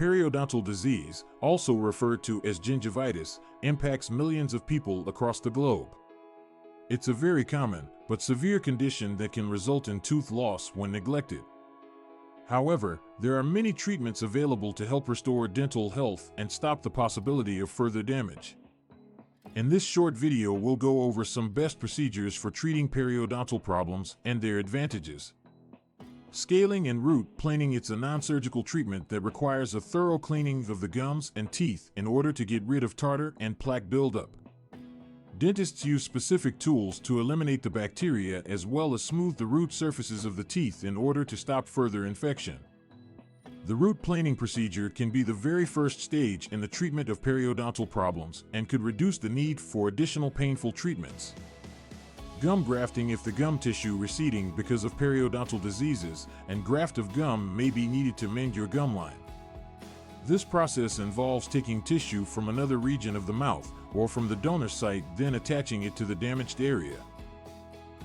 Periodontal disease, also referred to as gingivitis, impacts millions of people across the globe. It's a very common, but severe condition that can result in tooth loss when neglected. However, there are many treatments available to help restore dental health and stop the possibility of further damage. In this short video, we'll go over some best procedures for treating periodontal problems and their advantages. Scaling and root planing. It's a non-surgical treatment that requires a thorough cleaning of the gums and teeth in order to get rid of tartar and plaque buildup. Dentists use specific tools to eliminate the bacteria as well as smooth the root surfaces of the teeth in order to stop further infection. The root planing procedure can be the very first stage in the treatment of periodontal problems and could reduce the need for additional painful treatments. Gum grafting. If the gum tissue receding because of periodontal diseases, and graft of gum may be needed to mend your gum line. This process involves taking tissue from another region of the mouth or from the donor site, then attaching it to the damaged area.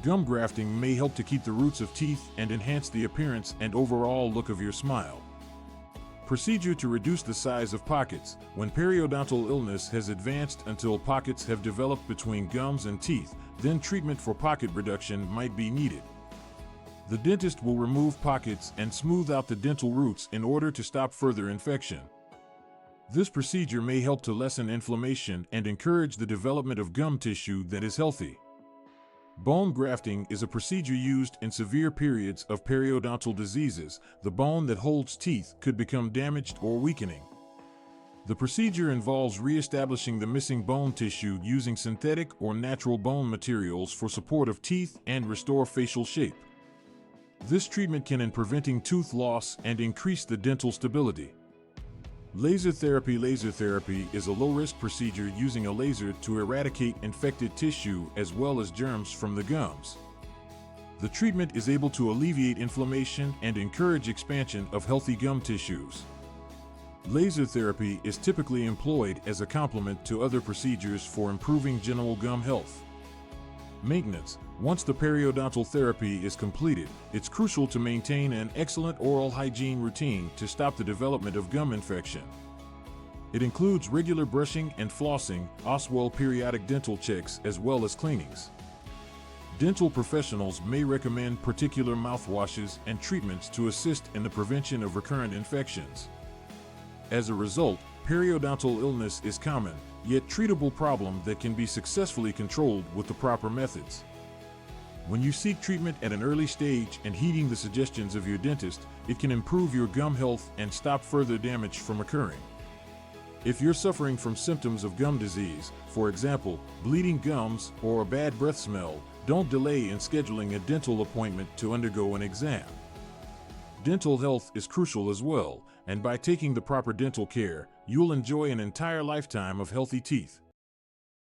Gum grafting may help to keep the roots of teeth and enhance the appearance and overall look of your smile. Procedure to reduce the size of pockets. When periodontal illness has advanced until pockets have developed between gums and teeth, then treatment for pocket reduction might be needed. The dentist will remove pockets and smooth out the dental roots in order to stop further infection. This procedure may help to lessen inflammation and encourage the development of gum tissue that is healthy. Bone grafting is a procedure used in severe periods of periodontal diseases. The bone that holds teeth could become damaged or weakening. The procedure involves re-establishing the missing bone tissue using synthetic or natural bone materials for support of teeth and restore facial shape. This treatment can in preventing tooth loss and increase the dental stability. Laser therapy. Laser therapy is a low-risk procedure using a laser to eradicate infected tissue as well as germs from the gums. The treatment is able to alleviate inflammation and encourage expansion of healthy gum tissues. Laser therapy is typically employed as a complement to other procedures for improving general gum health. Maintenance. Once the periodontal therapy is completed, it's crucial to maintain an excellent oral hygiene routine to stop the development of gum infection. It includes regular brushing and flossing, as well as periodic dental checks as well as cleanings. Dental professionals may recommend particular mouthwashes and treatments to assist in the prevention of recurrent infections. As a result, periodontal illness is common, yet treatable problem that can be successfully controlled with the proper methods. When you seek treatment at an early stage and heeding the suggestions of your dentist, it can improve your gum health and stop further damage from occurring. If you're suffering from symptoms of gum disease, for example, bleeding gums or a bad breath smell, don't delay in scheduling a dental appointment to undergo an exam. Dental health is crucial as well, and by taking the proper dental care, you'll enjoy an entire lifetime of healthy teeth.